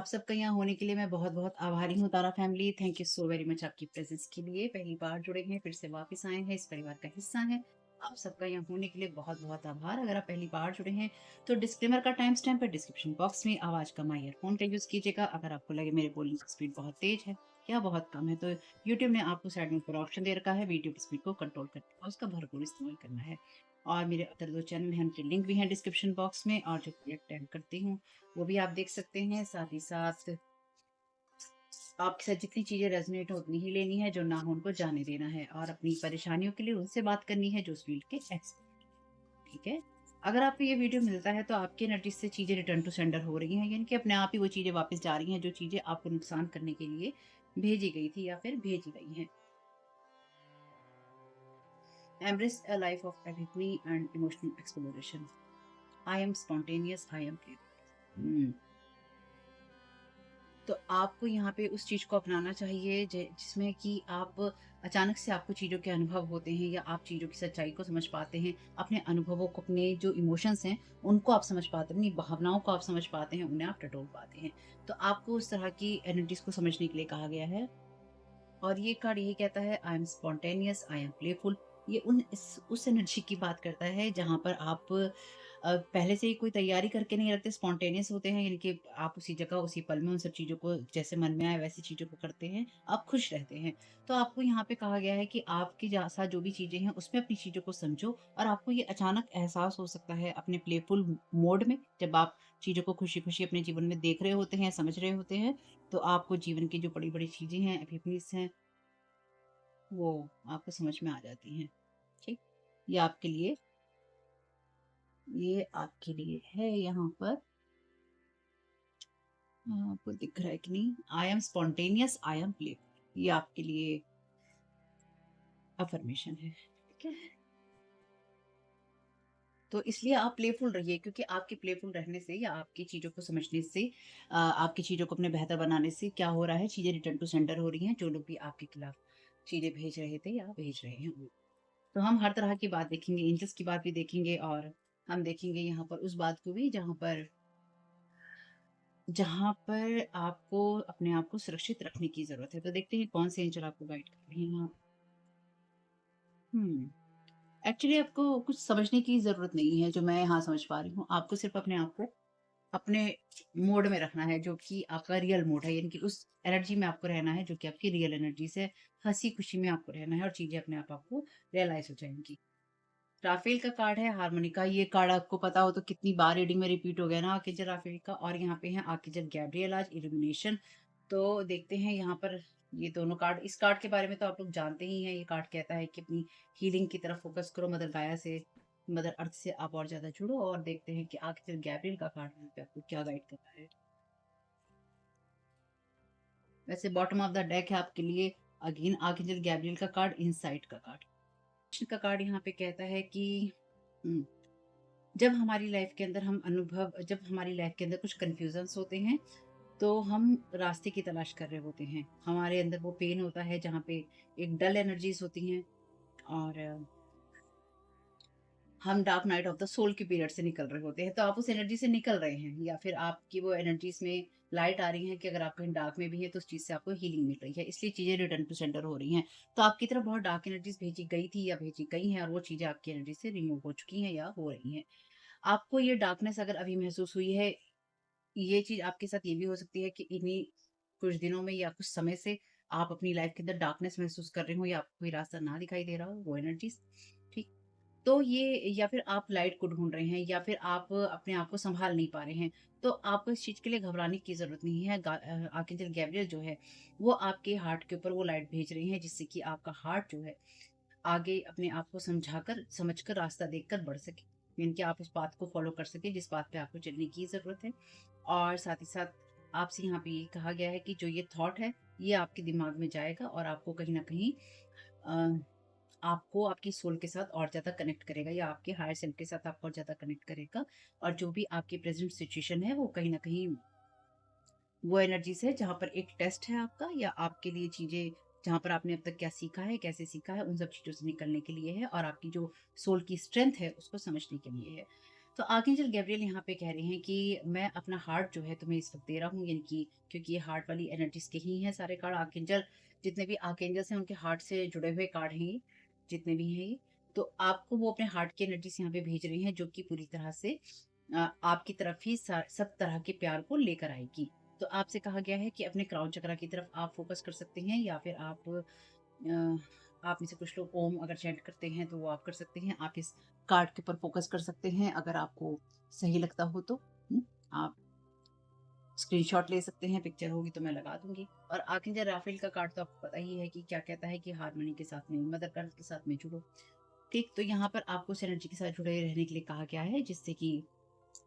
आप सबका यहाँ होने के लिए मैं बहुत-बहुत आभारी हूँ Tara family. Thank you so very much आपकी प्रेज़ेंस के लिए। पहली बार जुड़े हैं, फिर से वापस आए हैं, इस परिवार का हिस्सा हैं। आप सबका यहाँ होने के लिए बहुत-बहुत आभार। अगर आप पहली बार जुड़े हैं, तो डिस्क्लेमर का टाइम स्टैम्प है डिस्क्रिप्शन बॉक्स में। आवाज़ कम आई ईयरफ़ोन का यूज़ कीजिएगा। अगर आपको लगे मेरे बोलने की स्पीड बहुत तेज़ है या बहुत कम है, तो यूट्यूब ने आपको साइड में ऊपर ऑप्शन दे रखा है, वीडियो की स्पीड को कंट्रोल करने का, उसका भरपूर इस्तेमाल करना है। और मेरे अदर 2 चैनल हैं, उनके लिंक भी हैं डिस्क्रिप्शन बॉक्स में और जो प्रोडक्ट ऐड करती हूँ, वो भी आप देख सकते हैं। साथ ही साथ आपके साथ जितनी चीज़ें रेज़ोनेट हो उतनी ही लेनी है, जो ना हो उनको जाने देना है और अपनी परेशानियों के लिए उनसे बात करनी है जो उस फ़ील्ड के एक्सपर्ट, ठीक है? अगर आपको ये वीडियो मिलता है तो आपकी एनर्जी से चीज़ें रिटर्न टू सेंडर हो रही हैं, यानी कि अपने आप ही वो चीज़ें वापस जा रही हैं, जो चीज़ें आपको नुकसान करने के लिए भेजी गई थी या फिर भेजी गई हैं। Embrace a life of Epiphany and emotional exploration. I am spontaneous, I am playful. तो आपको यहाँ पे उस चीज़ को अपनाना चाहिए जिसमें कि आप अचानक से आपको चीज़ों के अनुभव होते हैं या आप चीज़ों की सच्चाई को समझ पाते हैं, अपने अनुभवों को, अपने जो इमोशंस हैं, उनको आप समझ पाते हैं, अपनी भावनाओं को आप समझ पाते हैं, उन्हें आप टटोल पाते हैं। तो आपको उस तरह की एनर्जीज़ को समझने के लिए कहा गया है। और ये कार्ड यही कहता है I am spontaneous, I am playful. ये उस एनर्जी की बात करता है जहाँ पर आप पहले से ही कोई तैयारी करके नहीं रखते, स्पॉन्टेनियस होते हैं, यानी कि आप उसी जगह उसी पल में उन सब चीज़ों को जैसे मन में आए वैसी चीज़ों को करते हैं, आप खुश रहते हैं। तो आपको यहाँ पे कहा गया है कि आपके साथ जो भी चीज़ें हैं उसमें अपनी चीज़ों को समझो और आपको ये अचानक एहसास हो सकता है अपने प्लेफुल मोड में, जब आप चीज़ों को खुशी-खुशी अपने जीवन में देख रहे होते हैं, समझ रहे होते हैं, तो आपको जीवन की जो बड़ी-बड़ी चीज़ें हैं, एपिफनीज़ हैं, वो आपको समझ में आ जाती हैं, ठीक? ये आपके लिए ये आपके लिए है यहाँ पर। आपको दिख रहा है कि नहीं? I am spontaneous, I am playful. ये आपके लिए अफ़र्मेशन है, ठीक है? तो इसलिए आप प्लेफुल रहिए, क्योंकि आपके प्लेफुल रहने से या आपकी चीज़ों को समझने से आपकी चीज़ों को अपने बेहतर बनाने से क्या हो रहा है, चीज़ें रिटर्न टू सेंडर हो रही हैं, जो लोग भी आपके खिलाफ चीज़ें भेज रहे थे या भेज रहे हैं। तो हम हर तरह की बात देखेंगे, एंजल्स की बात भी देखेंगे और हम देखेंगे यहाँ पर उस बात को भी जहाँ पर आपको अपने आप को सुरक्षित रखने की ज़रूरत है। तो देखते हैं कौन से एंजल आपको गाइड कर रहे हैं यहाँ। हुँ, एक्चुअली आपको कुछ समझने की ज़रूरत नहीं है, जो मैं यहाँ समझ पा रही हूँ। आपको सिर्फ़ अपने आप को अपने मोड में रखना है, जो कि आपका रियल मोड है, यानी कि उस एनर्जी में आपको रहना है, जो कि आपकी रियल एनर्जीज़ है। हँसी-खुशी में आपको रहना है और चीज़ें अपने आप आपको रियलाइज़ हो जाएँगी। राफ़ेल का कार्ड है, हार्मनी का। ये कार्ड आपको पता हो तो कितनी बार रीडिंग में रिपीट हो गया ना, आर्कएंजल राफ़ेल का। और यहाँ पे है आर्कएंजल गैब्रिएल आज इल्यूमिनेशन। तो देखते हैं यहाँ पर ये दोनों कार्ड। इस कार्ड के बारे में तो आप लोग जानते ही हैं। ये कार्ड कहता है कि अपनी हीलिंग की तरफ फ़ोकस करो, मदर गाया से, मदर अर्थ से आप और ज़्यादा जुड़ो। और देखते हैं कि आर्कएंजल गैब्रिएल का कार्ड यहाँ पे आपको क्या गाइड कर रहा है। वैसे बॉटम ऑफ द डेक है आपके लिए अगेन आर्कएंजल गैब्रिएल का कार्ड, इनसाइट का कार्ड। का कार्ड यहाँ पे कहता है कि हुँ, जब हमारी लाइफ के अंदर कुछ कन्फ्यूजन्स होते हैं, तो हम रास्ते की तलाश कर रहे होते हैं। हमारे अंदर वो पेन होता है जहाँ पे एक डल एनर्जीज़ होती हैं और हम dark night of the soul के पीरियड से निकल रहे होते हैं। तो आप उस एनर्जी से निकल रहे हैं या फिर आपकी वो एनर्जीज़ में लाइट आ रही है कि अगर आप कहीं डार्क में भी हैं तो उस चीज़ से आपको हीलिंग मिल रही है। इसलिए चीज़ें रिटर्न टू सेंटर हो रही हैं। तो आपकी तरफ बहुत डार्क एनर्जीज़ भेजी गई थी या भेजी गई हैं और वो चीज़ें आपकी एनर्जी से रिमूव हो चुकी हैं या हो रही हैं। आपको ये डार्कनेस अगर अभी महसूस हुई है, ये चीज़ आपके साथ ये भी हो सकती है कि इन्हीं कुछ दिनों में या कुछ समय से आप अपनी लाइफ के अंदर डार्कनेस महसूस कर रहे हो या आपको कोई रास्ता ना दिखाई दे रहा हो, वो एनर्जीज़, ठीक? तो ये या फिर आप लाइट को ढूँढ रहे हैं या फिर आप अपने आप को सँभाल नहीं पा रहे हैं, तो आपको इस चीज़ के लिए घबराने की ज़रूरत नहीं है। आर्कएंजल गैब्रियल जो है, वो आपके हार्ट के ऊपर वो लाइट भेज रही हैं, जिससे कि आपका हार्ट जो है आगे अपने आप को समझाकर, समझकर, रास्ता देखकर बढ़ सके। यानी कि आप उस बात को फ़ॉलो कर सकें जिस बात पे आपको चलने की ज़रूरत है। और साथ ही साथ आपसे यहाँ पे ये कहा गया है कि जो ये थॉट है, ये आपके दिमाग में जाएगा और आपको कहीं न कहीं अ, आपको आपकी सोल के साथ और ज़्यादा कनेक्ट करेगा या आपके हायर सेल्फ के साथ आपको और ज़्यादा कनेक्ट करेगा। और जो भी आपकी प्रेज़ेंट सिचुएशन है, वो कहीं न कहीं वो एनर्जीज़ है जहाँ पर एक टेस्ट है आपका या आपके लिए चीज़ें जहाँ पर आपने अब तक क्या सीखा है, कैसे सीखा है, उन सब चीज़ों से निकलने के लिए है और आपकी जो सोल की स्ट्रेंथ है, उसको समझने के लिए है। तो आर्कएंजल गैब्रियल यहाँ पे कह रहे हैं कि मैं अपना हार्ट जो है तुम्हें इस वक़्त दे रहा हूँ, यानी कि क्योंकि ये हार्ट वाली एनर्जीज़ के ही हैं सारे कार्ड। आर्कएंजल जितने भी आर्कएंजल्स हैं उनके हार्ट से जुड़े हुए कार्ड हैं ये, जितने भी हैं ये। तो आपको वो अपने हार्ट की एनर्जीज़ यहाँ पे भेज रही हैं, जो कि पूरी तरह से आपकी तरफ ही सब तरह के प्यार को लेकर आएगी। तो आपसे कहा गया है कि अपने क्राउन चक्रा की तरफ आप फ़ोकस कर सकते हैं, या फिर आप में से कुछ लोग ओम अगर चैंट करते हैं तो वो आप कर सकते हैं। आप इस कार्ड के ऊपर फ़ोकस कर सकते हैं अगर आपको सही लगता हो तो। आप स्क्रीनशॉट ले सकते हैं, पिक्चर होगी तो मैं लगा दूँगी। और आर्कएंजल राफेल का कार्ड तो आपको पता ही है कि क्या कहता है कि हार्मनी के साथ में, मदर अर्थ के साथ में जुड़ो। ठीक, तो यहाँ पर आपको उस एनर्जी के साथ जुड़े रहने के लिए कहा गया है, जिससे कि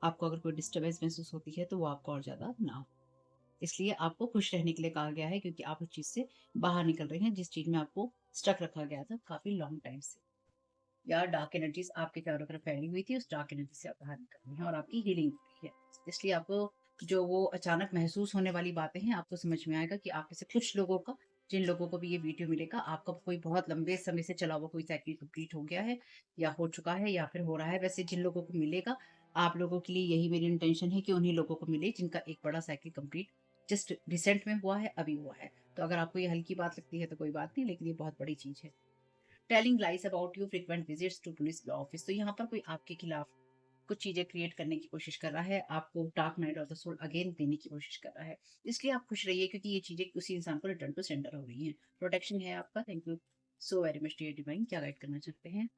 आपको अगर कोई डिस्टर्बेंस महसूस होती है तो वो आपको और ज़्यादा ना हो। इसलिए आपको खुश रहने के लिए कहा गया है, क्योंकि आप उस चीज़ से बाहर निकल रहे हैं जिस चीज़ में आपको स्टक रखा गया था काफ़ी लॉन्ग टाइम से, या डार्क एनर्जीज़ आपके चारों तरफ फैली हुई थी, उस डार्क एनर्जी से आप बाहर निकल रहे हैं और आपकी हीलिंग हो रही है। इसलिए आपको जो वो अचानक महसूस होने वाली बातें हैं, आपको समझ में आएगा कि आप में से कुछ लोगों का, जिन लोगों को भी ये वीडियो मिलेगा, आपका कोई बहुत लंबे समय से चला हुआ कोई साइकिल कंप्लीट हो गया है, या हो चुका है, या फिर हो रहा है। वैसे जिन लोगों को मिलेगा, आप लोगों के लिए यही मेरी इंटेंशन है कि उन्हीं लोगों को मिले जिनका एक बड़ा साइकिल कंप्लीट जस्ट रिसेंट में हुआ है, अभी हुआ है। तो अगर आपको ये हल्की बात लगती है तो कोई बात नहीं, लेकिन ये बहुत बड़ी चीज़ है। Telling lies about you, frequent visits to police office. तो यहाँ पर कोई आपके खिलाफ कुछ चीजें क्रिएट करने की कोशिश कर रहा है, आपको dark night of the soul again देने की कोशिश कर रहा है। इसलिए आप खुश रहिए, क्योंकि ये चीजें उसी इंसान को रिटर्न टू सेंडर हो रही हैं। प्रोटेक्शन है आपका। Thank you so very much dear divine. क्या गाइड करना चाहते हैं?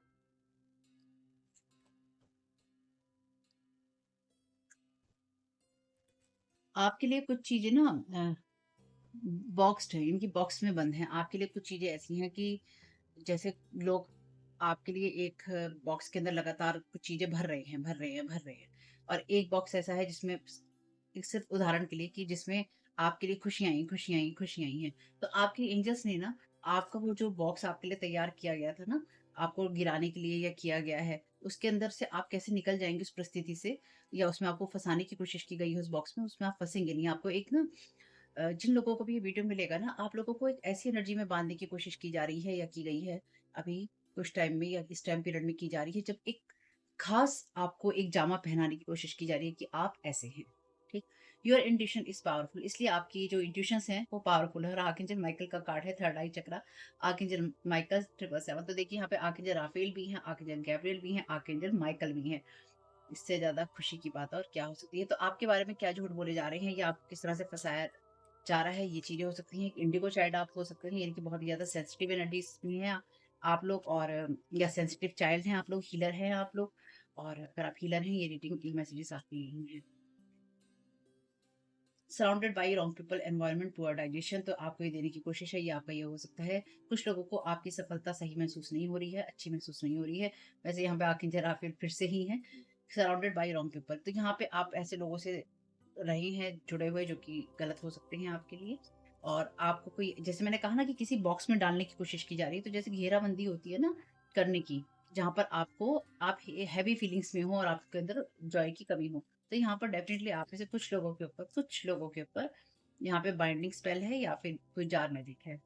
आपके लिए कुछ चीजें ना बॉक्स्ड है, इनकी बॉक्स में बंद है। आपके लिए कुछ चीजें ऐसी हैं कि जैसे लोग आपके लिए एक बॉक्स के अंदर लगातार कुछ चीजें भर रहे हैं, भर रहे हैं, भर रहे हैं, और एक बॉक्स ऐसा है जिसमें एक सिर्फ उदाहरण के लिए कि जिसमें आपके लिए खुशियां आई, खुशियां आई, खुशियां आई हैं। तो आपके एंजल्स ने ना आपका वो जो बॉक्स आपके लिए तैयार किया गया था ना, आपको गिराने के लिए या किया गया है, उसके अंदर से आप कैसे निकल जाएंगे उस परिस्थिति से, या उसमें आपको फंसाने की कोशिश की गई है उस बॉक्स में, उसमें आप फंसेंगे नहीं। आपको एक ना जिन लोगों को भी ये वीडियो मिलेगा ना, आप लोगों को एक ऐसी एनर्जी में बांधने की कोशिश की जा रही है, या की गई है अभी कुछ टाइम में, या इस टाइम पीरियड में की जा रही है, जब एक खास आपको एक जामा पहनाने की कोशिश की जा रही है कि आप ऐसे हैं। ठीक, योर इंट्यूशन इज पावरफुल। इसलिए आपकी जो इंट्यूशंस हैं वो पावरफुल है। और आर्कएंजल माइकल का कार्ड है थर्ड आई चक्रा, आर्कएंजल माइकल 777। तो देखिए यहाँ पे आर्कएंजल राफेल भी हैं, आर्कएंजल गैब्रियल भी हैं, आर्कएंजल माइकल भी हैं। इससे ज्यादा खुशी की बात और क्या हो सकती है? तो आपके बारे में क्या झूठ बोले जा रहे हैं, या आपको किस तरह से फंसाया जा रहा है, ये चीज़ें हो सकती हैं। इंडिगो चाइल्ड आप हो सकते हैं, यानी कि बहुत ज़्यादा सेंसिटिव एनर्जीज़ भी हैं आप लोग, और या सेंसिटिव चाइल्ड हैं आप लोग, हीलर हैं आप लोग। और अगर आप हीलर हैं, ये रीडिंग की मैसेजेस आपके लिए हैं। Surrounded by wrong people, environment, poor digestion. तो आपको ये देने की कोशिश है, ये आपका ये हो सकता है। कुछ लोगों को आपकी सफलता सही महसूस नहीं हो रही है, अच्छी महसूस नहीं हो रही है। वैसे यहाँ पे आके जरा फिर से ही है, सराउंडेड बाय रॉन्ग पीपल। तो यहाँ पे आप ऐसे लोगों से रहे हैं जुड़े हुए, जो कि गलत हो सकते हैं आपके लिए। और आपको कोई, जैसे मैंने कहा ना कि किसी बॉक्स में डालने की कोशिश की जा रही है, तो जैसे घेराबंदी होती है ना करने की, जहाँ पर आपको आप हैवी फीलिंग्स में हो और आपके अंदर जॉय की कमी हो, तो यहाँ पर डेफिनेटली आप में से कुछ लोगों के ऊपर यहाँ पे बाइंडिंग स्पेल है, या फिर कोई जार मैजिक है।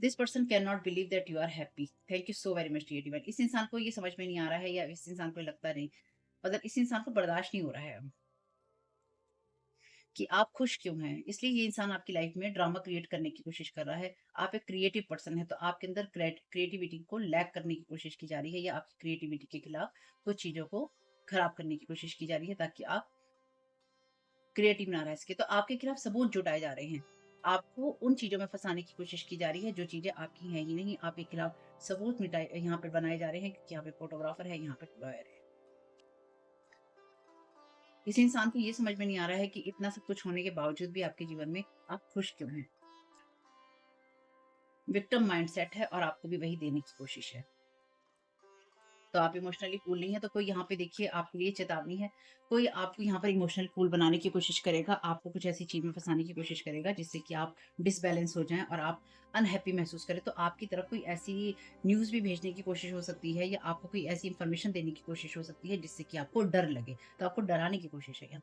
This person can not believe that you are happy. Thank you so very much dear divine. इस इंसान को ये समझ में नहीं आ रहा है, या इस इंसान को लगता नहीं, मतलब इस इंसान को बर्दाश्त नहीं हो रहा है कि आप खुश क्यों हैं। इसलिए ये इंसान आपकी लाइफ में ड्रामा क्रिएट करने की कोशिश कर रहा है। आप एक क्रिएटिव पर्सन है, तो आपके अंदर क्रिएटिविटी को लैक करने की कोशिश की जा रही है, या आपकी क्रिएटिविटी के खिलाफ कुछ चीज़ों को खराब करने की कोशिश की जा रही है, ताकि आप क्रिएटिव ना रह सके। तो आपके खिलाफ सबूत जुटाए जा रहे हैं। आपको उन चीज़ों में फँसाने की कोशिश की जा रही है जो चीज़ें आपकी हैं ही नहीं। आपके खिलाफ सबूत मिटाए यहाँ पे बनाए जा रहे हैं, क्योंकि यहाँ पे फोटोग्राफर है, यहाँ पे लॉयर है। इस इंसान को ये समझ में नहीं आ रहा है कि इतना सब कुछ होने के बावजूद भी आपके जीवन में आप खुश क्यों हैं। विक्टिम माइंडसेट है, और आपको भी वही देने की कोशिश है। तो आप इमोशनली कूल नहीं है, तो कोई यहाँ पे देखिए आपके लिए चेतावनी है। कोई आपको यहाँ पर इमोशनल कूल बनाने की कोशिश करेगा, आपको कुछ ऐसी चीज़ में फँसाने की कोशिश करेगा जिससे कि आप डिसबैलेंस हो जाएँ और आप अनहैप्पी महसूस करें। तो आपकी तरफ कोई ऐसी न्यूज़ भी भेजने की कोशिश हो सकती है, या आपको कोई ऐसी इन्फॉर्मेशन देने की कोशिश हो सकती है जिससे कि आपको डर लगे। तो आपको डराने की कोशिश है यहाँ।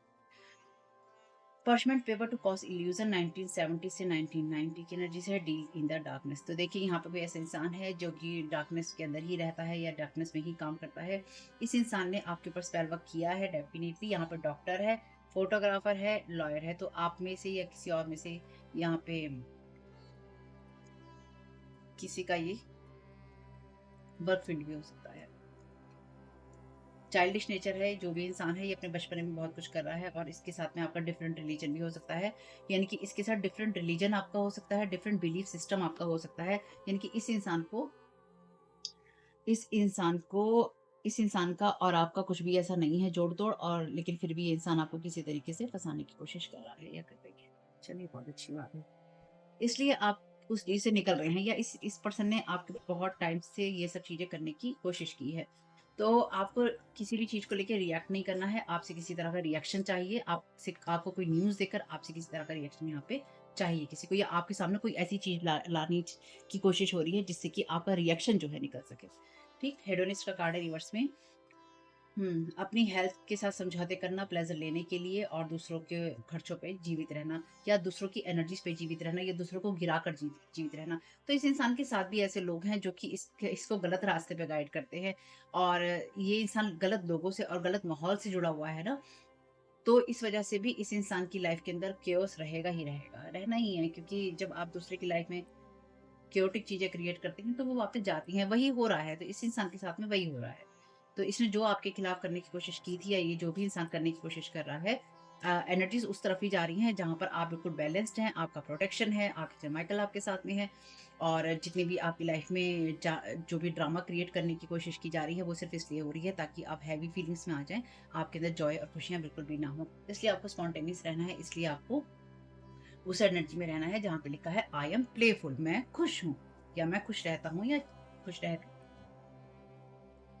parchment paper to cause illusion 1970 से 1990 की एनर्जी से है डील इन द डार्कनेस। तो देखिए यहाँ पे कोई ऐसा इंसान है जो कि डार्कनेस के अंदर ही रहता है या डार्कनेस में ही काम करता है। इस इंसान ने आपके ऊपर स्पेल वर्क किया है डेफिनेटली। यहाँ पे डॉक्टर है, फोटोग्राफर है, लॉयर है। तो आप में से या किसी और में से यहाँ पे किसी का ये वर्क फील्ड भी हो सकता है। चाइल्डिश नेचर है, जो भी इंसान है ये अपने बचपन में बहुत कुछ कर रहा है और इसके साथ में आपका डिफरेंट रिलीजन भी हो सकता है। यानी कि इसके साथ डिफरेंट रिलीजन आपका हो सकता है, डिफरेंट बिलीफ सिस्टम आपका हो सकता है। यानी कि इस इंसान को इस इंसान का और आपका कुछ भी ऐसा नहीं है जोड़-तोड़, और लेकिन फिर भी ये इंसान आपको किसी तरीके से फँसाने की कोशिश कर रहा है या कर रही है। चलिए, बहुत अच्छी बात है। इसलिए आप उस चीज़ से निकल रहे हैं, या इस पर्सन ने आपके बहुत टाइम से ये सब चीज़ें करने की कोशिश की है। तो आपको किसी भी चीज़ को लेके रिएक्ट नहीं करना है, आपसे किसी तरह का रिएक्शन चाहिए, आपको कोई न्यूज़ देकर आपसे किसी तरह का रिएक्शन यहाँ पे चाहिए किसी को, या आपके सामने कोई ऐसी चीज़ लाने की कोशिश हो रही है जिससे कि आपका रिएक्शन जो है निकल सके। ठीक, हेडोनिस्ट का कार्ड है रिवर्स में। अपनी हेल्थ के साथ समझौते करना प्लेज़र लेने के लिए, और दूसरों के खर्चों पे जीवित रहना, या दूसरों की एनर्जीज़ पे जीवित रहना, या दूसरों को गिराकर जीवित रहना। तो इस इंसान के साथ भी ऐसे लोग हैं जो कि इसको गलत रास्ते पे गाइड करते हैं, और ये इंसान गलत लोगों से और गलत माहौल से जुड़ा हुआ है ना, तो इस वजह से भी इस इंसान की लाइफ़ के अंदर केओस रहेगा ही रहेगा, रहना ही है, क्योंकि जब आप दूसरे की लाइफ़ में केओटिक चीज़ें क्रिएट करते हैं, तो वो वापस जाती हैं। वही हो रहा है, तो इस इंसान के साथ में वही हो रहा है। तो इसने जो आपके खिलाफ करने की कोशिश की थी, या ये जो भी इंसान करने की कोशिश कर रहा है, एनर्जीज़ उस तरफ ही जा रही हैं जहाँ पर आप बिल्कुल बैलेंस्ड हैं, आपका प्रोटेक्शन है, आर्कचर माइकल आपके साथ में है, और जितनी भी आपकी लाइफ में जो भी ड्रामा क्रिएट करने की कोशिश की जा रही है, वो सिर्फ़ इसलिए हो रही है ताकि आप हैवी फीलिंग्स में आ जाएँ, आपके अंदर जॉय और खुशियाँ बिल्कुल भी ना हो। इसलिए आपको स्पॉन्टेनियस रहना है, इसलिए आपको उस एनर्जी में रहना है जहाँ पे लिखा है आई एम प्लेफुल, मैं खुश हूँ, या मैं खुश रहता हूँ, या खुश रह।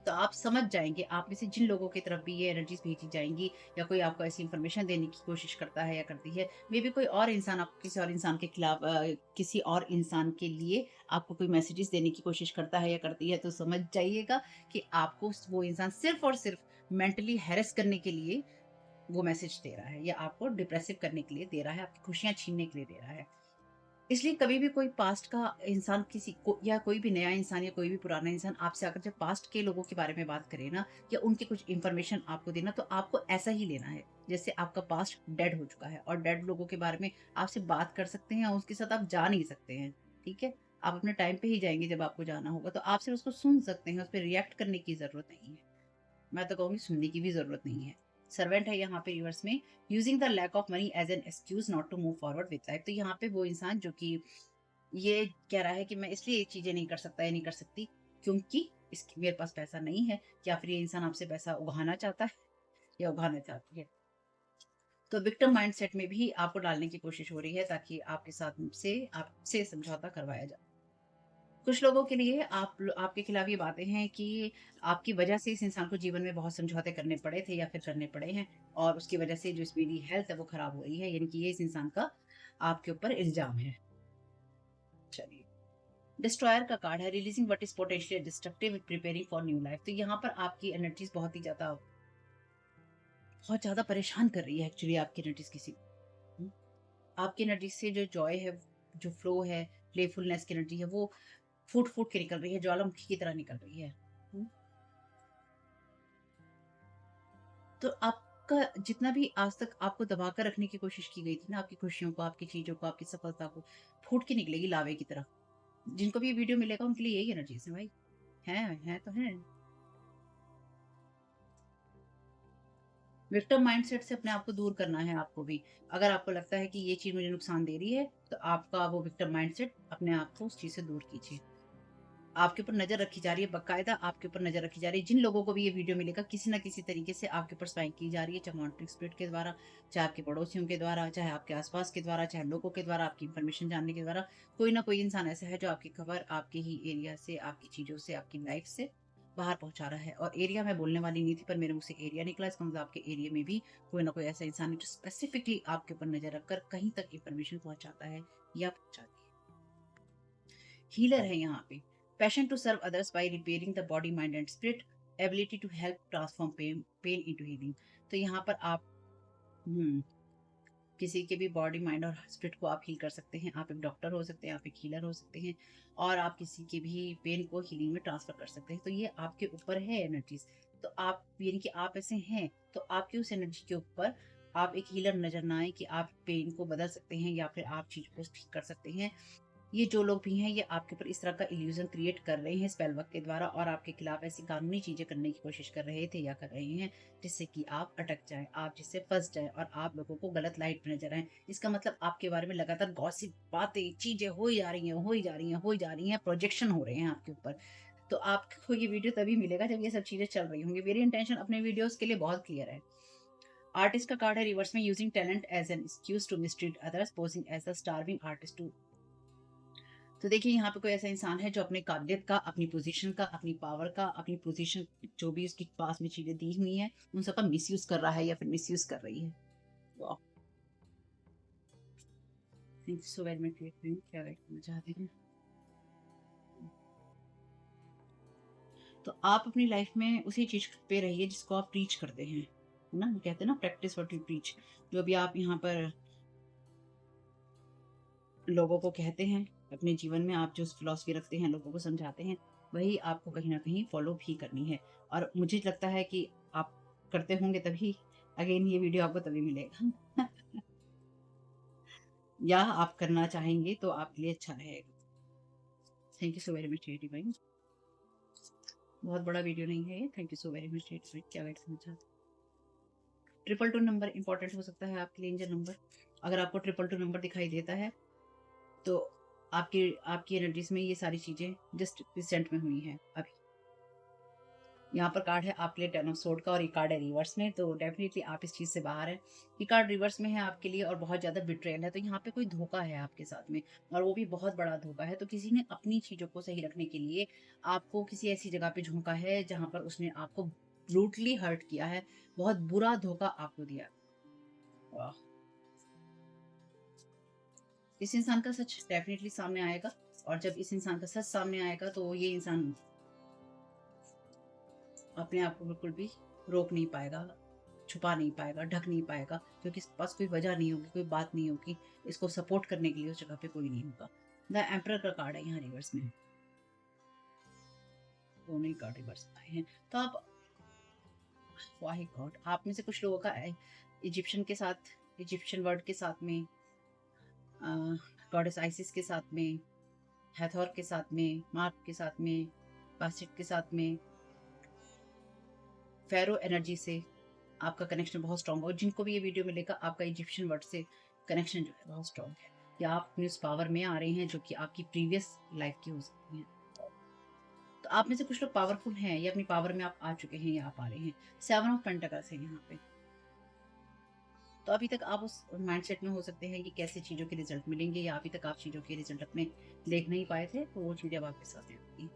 तो आप समझ जाएँगे, आप में से जिन लोगों की तरफ भी ये एनर्जीज़ भेजी जाएँगी, या कोई आपको ऐसी इन्फॉर्मेशन देने की कोशिश करता है या करती है, मे बी कोई और इंसान आपको किसी और इंसान के खिलाफ किसी और इंसान के लिए आपको कोई मैसेजेस देने की कोशिश करता है या करती है, तो समझ जाइएगा कि आपको वो इंसान सिर्फ़ और सिर्फ़ मेंटली हैरेस करने के लिए वो मैसेज दे रहा है, या आपको डिप्रेसिव करने के लिए दे रहा है, आपकी खुशियाँ छीनने के लिए दे रहा है। इसलिए कभी भी कोई पास्ट का इंसान किसी को, या कोई भी नया इंसान या कोई भी पुराना इंसान आपसे आकर जब पास्ट के लोगों के बारे में बात करे ना, या उनकी कुछ इन्फॉर्मेशन आपको देना, तो आपको ऐसा ही लेना है जैसे आपका पास्ट डेड हो चुका है, और डेड लोगों के बारे में आपसे बात कर सकते हैं, और उसके साथ आप जा नहीं सकते हैं। ठीक है, आप अपने टाइम पे ही जाएंगे जब आपको जाना होगा, तो आप सिर्फ उसको सुन सकते हैं, उस पर रिएक्ट करने की जरूरत नहीं है। मैं तो कहूँगी सुनने की भी ज़रूरत नहीं है। सर्वेंट है यहाँ पे रिवर्स में, using the lack of money as an excuse not to move forward with life. तो यहाँ पे वो इंसान जो कि ये कह रहा है कि मैं इसलिए ये चीज़ें नहीं कर सकता या नहीं कर सकती क्योंकि इसकी मेरे पास पैसा नहीं है, या फिर ये इंसान आपसे पैसा उगाहना चाहता है या उगाहना चाहती है। तो विक्टिम माइंडसेट में भी आपको डालने की कोशिश हो रही है ताकि आपसे समझौता करवाया जाए। कुछ लोगों के लिए आपके खिलाफ ये बातें हैं कि आपकी वजह से इस इंसान को जीवन में बहुत समझौते करने पड़े थे या फिर करने पड़े हैं, और उसकी वजह से जो मेरी हेल्थ है वो खराब हो रही है, यानी कि ये इस इंसान का आपके ऊपर इल्जाम है। चलिए, डिस्ट्रॉयर का कार्ड है, releasing what is potentially destructive, preparing for new life. तो यहाँ पर आपकी एनर्जीज बहुत ज्यादा परेशान कर रही है एक्चुअली, आपकी एनर्जीज हम्म, आपकी एनर्जी से जो जॉय है, जो फ्लो है, प्लेफुलनेस की एनर्जी है, वो फूट फूट के निकल रही है, ज्वालामुखी की तरह निकल रही है। हम्म, तो आपका जितना भी आज तक आपको दबाकर रखने की कोशिश की गई थी ना, आपकी खुशियों को, आपकी चीज़ों को, आपकी सफलता को, फूट के निकलेगी लावे की तरह। जिनको भी ये वीडियो मिलेगा उनके लिए यही एनर्जीज़ है भाई। हैं तो हैं। विक्टिम माइंडसेट से अपने आप को दूर करना है आपको भी। अगर आपको लगता है कि ये चीज़ मुझे नुकसान दे रही है, तो आपका वो विक्टिम माइंडसेट अपने आप को उस चीज़ से दूर कीजिए। आपके ऊपर नज़र रखी जा रही है, बाकायदा आपके ऊपर नज़र रखी जा रही है। जिन लोगों को भी ये वीडियो मिलेगा, किसी न किसी तरीके से आपके ऊपर स्पाइंग की जा रही है, चाहे मॉनिटरिंग स्पिरिट के द्वारा, चाहे आपके पड़ोसियों के द्वारा, चाहे आपके आस-पास के द्वारा, चाहे लोगों के द्वारा, आपकी इन्फॉर्मेशन जानने के द्वारा। कोई ना कोई इंसान ऐसा है जो आपकी खबर आपके ही एरिया से, आपकी चीज़ों से, आपकी लाइफ से बाहर पहुँचा रहा है। और एरिया मैं बोलने वाली नहीं थी, पर मेरे मुँह से एरिया निकला, इसका मतलब आपके एरिया में भी कोई ना कोई ऐसा इंसान है जो स्पेसिफिकली आपके ऊपर नज़र रखकर कहीं तक इन्फॉर्मेशन पहुँचाता है या पहुँचाती है। हीलर है यहाँ पे, passion to serve others by repairing the body mind and spirit, ability to help transform pain pain into healing. तो यहाँ पर आप हम्म किसी के भी बॉडी, माइंड और स्पिरिट को आप हील कर सकते हैं। आप एक डॉक्टर हो सकते हैं, आप एक हीलर हो सकते हैं, और आप किसी के भी पेन को हीलिंग में ट्रांसफर कर सकते हैं। तो ये आपके ऊपर है एनर्जीज। तो आप यानी कि आप ऐसे हैं, तो आपकी उस एनर्जी के ऊपर आप एक हीलर नजर ना आए कि आप पेन को बदल सकते हैं या फिर आप चीज को ठीक कर सकते हैं। ये जो लोग भी हैं, ये आपके ऊपर इस तरह का इल्यूजन क्रिएट कर रहे हैं स्पेल वर्क के द्वारा, और आपके खिलाफ ऐसी कानूनी चीजें करने की कोशिश कर रहे थे या कर रहे हैं, जिससे कि आप अटक जाएं, आप जिससे फंस जाएं और आप लोगों को गलत लाइट में नजर आए। इसका मतलब आपके बारे में लगातार गॉसिप, बातें, चीजें हो ही जा रही हैं, हो ही जा रही हैं, हो ही जा रही हैं, प्रोजेक्शन हो रहे हैं आपके ऊपर। तो आपको ये वीडियो तभी मिलेगा जब ये सब चीजें चल रही होंगी। मेरी इंटेंशन अपने वीडियोस के लिए बहुत क्लियर है। आर्टिस्ट का कार्ड है रिवर्स में, using talent as an excuse to mistreat others, posing as the starving artist too. तो देखिए, यहाँ पे कोई ऐसा इंसान है जो अपने काबिलियत का, अपनी पोजीशन का, अपनी पावर का, अपनी पोजीशन, जो भी उसके पास में चीजें दी हुई हैं, उन सबका मिसयूज कर रहा है या फिर मिसयूज कर रही है। वाह, thank you so very much. क्या राइट करना चाहते हैं? तो आप अपनी लाइफ में उसी चीज पे रहिए जिसको आप प्रीच करते हैं, है ना? कहते हैं ना, प्रैक्टिस व्हाट यू प्रीच। जो भी आप यहाँ पर लोगों को कहते हैं, अपने जीवन में आप जो फिलॉसफी रखते हैं, लोगों को समझाते हैं, वही आपको कहीं ना कहीं फॉलो भी करनी है। और मुझे लगता है कि आप करते होंगे, तभी अगेन ये वीडियो आपको तभी मिलेगा। या आप करना चाहेंगे तो आपके लिए अच्छा रहेगा। Thank you so very much भाई। बहुत बड़ा वीडियो नहीं है ये। Thank you so very much. क्या गाइड करना चाहते हैं? 222 नंबर इंपॉर्टेंट हो सकता है आपके लिए, एंजल नंबर। अगर आपको 222 नंबर दिखाई देता है, तो आपकी आपकी एनर्जीज में ये सारी चीजें जस्ट रिसेंट में हुई हैं अभी। यहाँ पर कार्ड है आपके लिए 10 ऑफ सोर्ड का, और ये कार्ड है रिवर्स में, तो डेफिनेटली आप इस चीज से बाहर हैं। ये कार्ड रिवर्स में है आपके लिए, और बहुत ज्यादा बिट्रेयल है। तो यहाँ पे कोई धोखा है आपके साथ में, और वो भी बहुत बड़ा धोखा है। तो किसी ने अपनी चीजों को सही रखने के लिए आपको किसी ऐसी जगह पे झोंका है जहां पर उसने आपको ब्रूटली हर्ट किया है, बहुत बुरा धोखा आपको दिया। वाह। इस इंसान का सच डेफिनेटली सामने आएगा, और जब इस इंसान का सच सामने आएगा, तो ये इंसान अपने आप को बिल्कुल भी रोक नहीं पाएगा, छुपा नहीं पाएगा, ढक नहीं पाएगा, क्योंकि इसके पास कोई वजह नहीं होगी, कोई बात नहीं होगी, इसको सपोर्ट करने के लिए उस जगह पे कोई नहीं होगा। द एम्परर का कार्ड है यहाँ रिवर्स में, दोनों ही कार्ड रिवर्स में आए हैं। तो आप, वाही गॉड, आप में से कुछ लोगों का इजिप्शियन के साथ, इजिप्शियन वर्ड के साथ में, गॉडेस आइसिस के साथ में, हैथोर के साथ में, मार्क के साथ में, बासिट के साथ में, फेरो एनर्जी से आपका कनेक्शन बहुत स्ट्रॉन्ग हो। जिनको भी ये वीडियो मिलेगा, आपका इजिप्शियन वर्ड से कनेक्शन जो है बहुत स्ट्रॉन्ग है, या आप अपनी उस पावर में आ रहे हैं जो कि आपकी प्रीवियस लाइफ की हो सकती है। तो आप में से कुछ लोग पावरफुल हैं, या अपनी पावर में आप आ चुके हैं या आप आ रहे हैं। 7 ऑफ पेंटाकल्स है यहाँ पे। तो अभी तक आप उस माइंडसेट में हो सकते हैं कि कैसे चीज़ों के रिजल्ट मिलेंगे, या अभी तक आप चीज़ों के रिजल्ट अपने देख नहीं पाए थे, तो वो चीज़ें अब आपके साथ होंगी।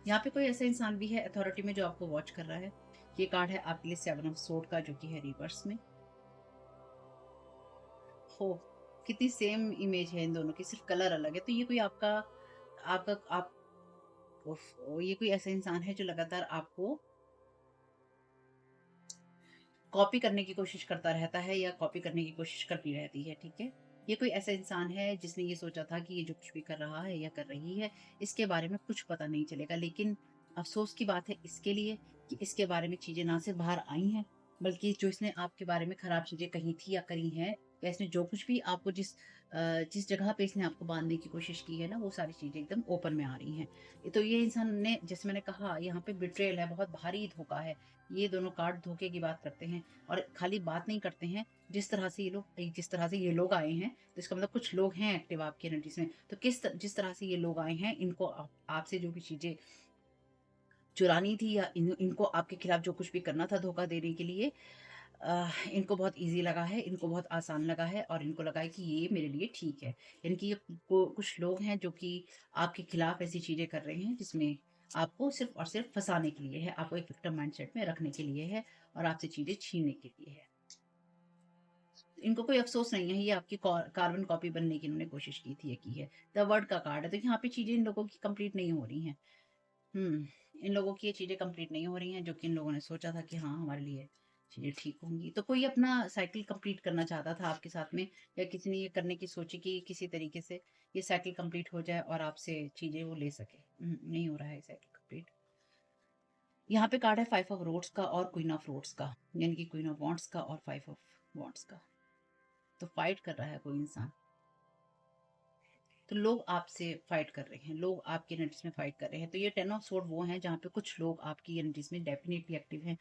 यहाँ पे कोई ऐसा इंसान भी है अथॉरिटी में जो आपको वॉच कर रहा है। ये कार्ड है आपके लिए 7 ऑफ सोर्ड का, जो कि है रिवर्स में। हो, कितनी सेम इमेज है इन दोनों की, सिर्फ कलर अलग है। तो ये कोई आपका आपका आप ये कोई ऐसा इंसान है जो लगातार आपको कॉपी करने की कोशिश करता रहता है, या कॉपी करने की कोशिश करती रहती है, ठीक है? ये कोई ऐसा इंसान है जिसने ये सोचा था कि ये जो कुछ भी कर रहा है या कर रही है, इसके बारे में कुछ पता नहीं चलेगा। लेकिन अफ़सोस की बात है इसके लिए कि इसके बारे में चीज़ें ना सिर्फ बाहर आई हैं, बल्कि जो इसने आपके बारे में खराब चीज़ें कही थी या करी हैं, या इसने जो कुछ भी आपको जिस जगह पे इसने आपको बाँधने की कोशिश की है ना, वो सारी चीज़ें एकदम ओपन में आ रही हैं। तो ये इंसान ने, जैसे मैंने कहा, यहाँ पे बिट्रेयल है, बहुत भारी धोखा है। ये दोनों कार्ड धोखे की बात करते हैं, और खाली बात नहीं करते हैं। जिस तरह से ये लोग आए हैं, तो इसका मतलब कुछ लोग हैं एक्टिव आपकी एनर्जीज में। तो जिस तरह से ये लोग आए हैं, इनको आपसे जो भी चीजें चुरानी थी, या इनको आपके खिलाफ जो कुछ भी करना था धोखा देने के लिए, इनको बहुत इजी लगा है, इनको बहुत आसान लगा है, और इनको लगा है कि ये मेरे लिए ठीक है। यानी कि ये कुछ लोग हैं जो कि आपके खिलाफ ऐसी चीजें कर रहे हैं जिसमें आपको सिर्फ और सिर्फ फंसाने के लिए है, आपको एक विक्टिम माइंडसेट में रखने के लिए है, और आपसे चीजें छीनने के लिए है। इनको कोई अफसोस नहीं है, ये आपकी कार्बन कॉपी बनने की इन्होंने कोशिश की थी, ये की है। द वर्ड का कार्ड है, तो यहाँ पे चीजें इन लोगों की कंप्लीट नहीं हो रही हैं। इन लोगों की ये चीजें कंप्लीट नहीं हो रही हैं जो कि इन लोगों ने सोचा था कि हाँ हमारे लिए चीज़ें ठीक होंगी। तो कोई अपना साइकिल कंप्लीट करना चाहता था आपके साथ में, या किसी ने ये करने की सोची कि किसी तरीके से ये साइकिल कंप्लीट हो जाए और आपसे चीज़ें वो ले सके? नहीं हो रहा है साइकिल कंप्लीट। यहाँ पे कार्ड है 5 ऑफ रोड्स का और क्वीन ऑफ रोड्स का, यानी कि क्वीन ऑफ वांड्स का और 5 ऑफ वांड्स का। तो फाइट कर रहा है कोई इंसान। तो लोग आपसे फाइट कर रहे हैं, लोग आपकी एनर्जीज में फाइट कर रहे हैं। तो ये 10 ऑफ सोर्ड वो हैं जहाँ पे कुछ लोग आपकी एनर्जीज में डेफिनेटली एक्टिव हैं।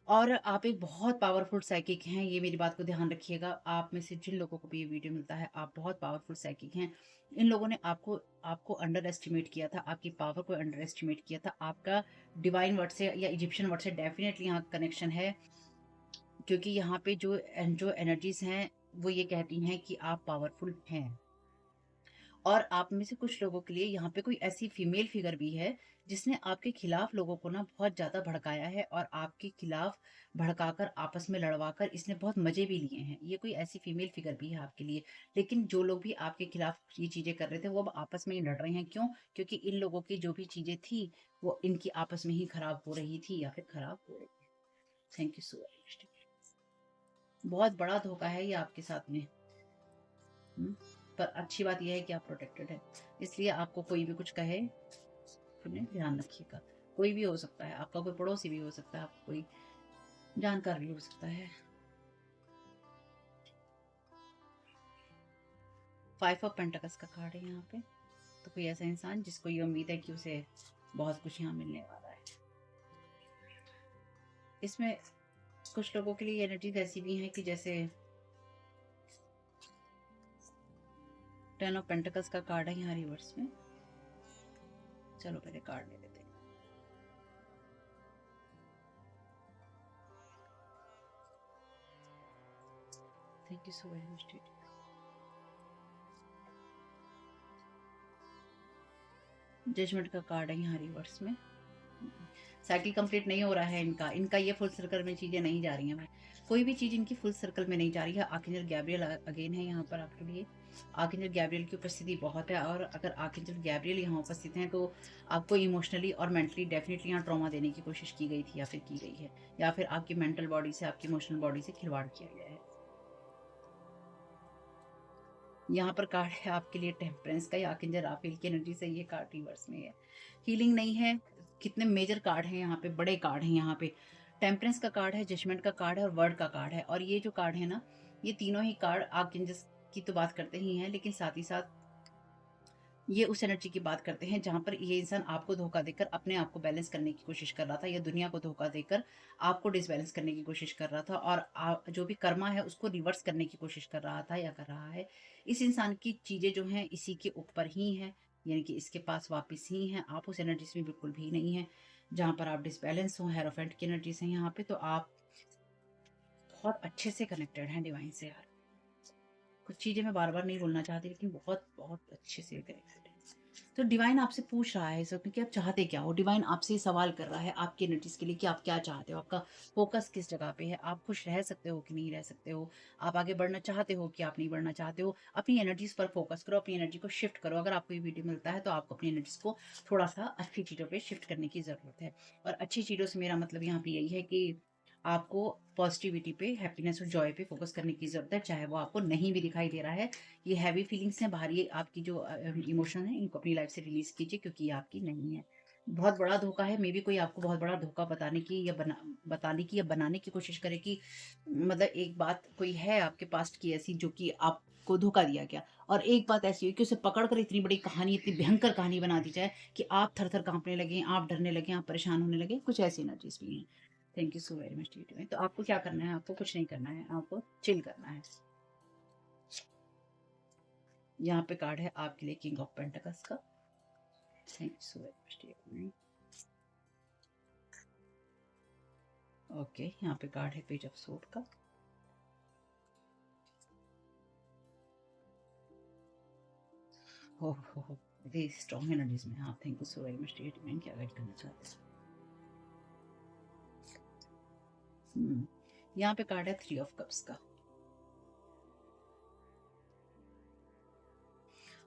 और आप एक बहुत पावरफुल साइकिक हैं, ये मेरी बात को ध्यान रखिएगा। आप में से जिन लोगों को भी ये वीडियो मिलता है, आप बहुत पावरफुल साइकिक हैं। इन लोगों ने आपको आपको अंडर एस्टिमेट किया था, आपकी पावर को अंडर एस्टिमेट किया था। आपका डिवाइन वर्ड से या इजिप्शियन वर्ड से डेफिनेटली यहाँ कनेक्शन है, क्योंकि यहाँ पे जो एनर्जीज हैं वो ये कहती हैं कि आप पावरफुल हैं। और आप में से कुछ लोगों के लिए यहाँ पे कोई ऐसी फीमेल फिगर भी है जिसने आपके खिलाफ लोगों को ना बहुत ज़्यादा भड़काया है, और आपके खिलाफ भड़काकर आपस में लड़वाकर इसने बहुत मज़े भी लिए हैं। ये कोई ऐसी फीमेल फिगर भी है आपके लिए। लेकिन जो लोग भी आपके खिलाफ ये चीज़ें कर रहे थे वो अब आपस में ही लड़ रहे हैं। क्यों? क्योंकि इन लोगों की जो भी चीज़ें थी वो इनकी आपस में ही खराब हो रही थी या फिर खराब हो रही है। Thank you so much. बहुत बड़ा धोखा है ये आपके साथ में। हुँ। पर अच्छी बात ये है कि आप प्रोटेक्टेड हैं। इसलिए आपको कोई भी कुछ कहे, सुने, ध्यान रखिएगा। कोई भी हो सकता है, आपका कोई पड़ोसी भी हो सकता है, आपका कोई जानकार भी हो सकता है। 5 ऑफ पेंटिकल्स का कार्ड है यहाँ पे। तो कोई ऐसा इंसान जिसको ये उम्मीद है कि उसे बहुत कुछ यहाँ मिलने वाला है। इसमें कुछ लोगों के लिए एनर्जीज़ ऐसी भी हैं कि जैसे 10 ऑफ पेंटिकल्स का कार्ड है यहाँ रिवर्स में। चलो पहले कार्ड ले लेते हैं। Thank you so very much टीटी। जजमेंट का कार्ड है यहाँ रिवर्स में। साइकिल कंप्लीट नहीं हो रहा है इनका, इनका ये फुल सर्कल में चीज़ें नहीं जा रही हैं भाई। कोई भी चीज़ इनकी फुल सर्कल में नहीं जा रही है। आर्कएंजल गैब्रियल अगेन है यहाँ पर आपके लिए। आर्कएंजल गैब्रियल की उपस्थिति बहुत है, और अगर आर्कएंजल गैब्रियल यहाँ उपस्थित हैं तो आपको इमोशनली और मेंटली डेफिनेटली यहाँ ट्रॉमा देने की कोशिश की गई थी या फिर की गई है, या फिर आपकी मेंटल बॉडी से, आपकी इमोशनल बॉडी से खिलवाड़ किया गया है। यहाँ पर कार्ड है आपके लिए टेम्परेंस का, या आर्कएंजल राफेल की एनर्जी से ये कार्ड रिवर्स में है। हीलिंग नहीं है। कितने मेजर कार्ड हैं यहाँ पे, बड़े कार्ड हैं यहाँ पे। टेम्परेंस का कार्ड है, जजमेंट का कार्ड है और वर्ड का कार्ड है। और ये जो कार्ड है ना, ये तीनों ही कार्ड आर्कएंजल की तो बात करते ही हैं, लेकिन साथ ही साथ ये उस एनर्जी की बात करते हैं जहाँ पर ये इंसान आपको धोखा देकर अपने आप को बैलेंस करने की कोशिश कर रहा था, या दुनिया को धोखा देकर आपको डिसबैलेंस करने की कोशिश कर रहा था, और जो भी कर्मा है उसको रिवर्स करने की कोशिश कर रहा था या कर रहा है। इस इंसान की चीज़ें जो हैं इसी के ऊपर ही हैं, यानी कि इसके पास वापस ही हैं। आप उस एनर्जीज में बिल्कुल भी नहीं है जहाँ पर आप डिसबैलेंस हो। हेरोफेंट की एनर्जीज हैं यहाँ पे। तो आप बहुत अच्छे से कनेक्टेड हैं डिवाइन से यार। कुछ चीज़ें मैं बार बार नहीं बोलना चाहती, लेकिन बहुत बहुत अच्छे से कनेक्टेड है। तो डिवाइन आपसे पूछ रहा है सब, क्योंकि आप चाहते क्या हो। डिवाइन आपसे ये सवाल कर रहा है आपकी एनर्जीज के लिए कि आप क्या चाहते हो, आपका फोकस किस जगह पे है, आप खुश रह सकते हो कि नहीं रह सकते हो, आप आगे बढ़ना चाहते हो कि आप नहीं बढ़ना चाहते हो। अपनी एनर्जीज पर फोकस करो, अपनी एनर्जी को शिफ्ट करो। अगर आपको ये वीडियो मिलता है तो आपको अपनी एनर्जीज को थोड़ा सा अच्छी चीज़ों पर शिफ्ट करने की ज़रूरत है। और अच्छी चीज़ों से मेरा मतलब यहाँ पे यही है कि आपको पॉजिटिविटी पे, हैप्पीनेस और जॉय पे फोकस करने की ज़रूरत है, चाहे वो आपको नहीं भी दिखाई दे रहा है। ये हैवी फीलिंग्स हैं, बाहरी आपकी जो इमोशन है, इनको अपनी लाइफ से रिलीज़ कीजिए, क्योंकि ये आपकी नहीं है। बहुत बड़ा धोखा है, मे बी कोई आपको बहुत बड़ा धोखा बताने की या बनाने की कोशिश करे कि मतलब एक बात कोई है आपके पास्ट की ऐसी जो कि आपको धोखा दिया गया, और एक बात ऐसी हुई कि उसे पकड़ कर इतनी बड़ी कहानी, इतनी भयंकर कहानी बना दी जाए कि आप थर-थर काँपने लगें, आप डरने लगें, आप परेशान होने लगें। कुछ ऐसी एनर्जीज़ भी हैं। Thank you so very much Titu. तो आपको क्या करना है? आपको कुछ नहीं करना है, आपको चिल करना है। यहाँ पे कार्ड है आपके लिए किंग ऑफ पेंटिकल्स का। Thank you so very much Titu. Okay, यहाँ पे कार्ड है पेज ऑफ सोर्ड का। हो वेरी स्ट्रॉन्ग एनर्जीज में। हाँ, thank you so very much Titu. मैं क्या गाइड करना चाहते हैं? यहाँ पे कार्ड है 3 ऑफ कप्स का।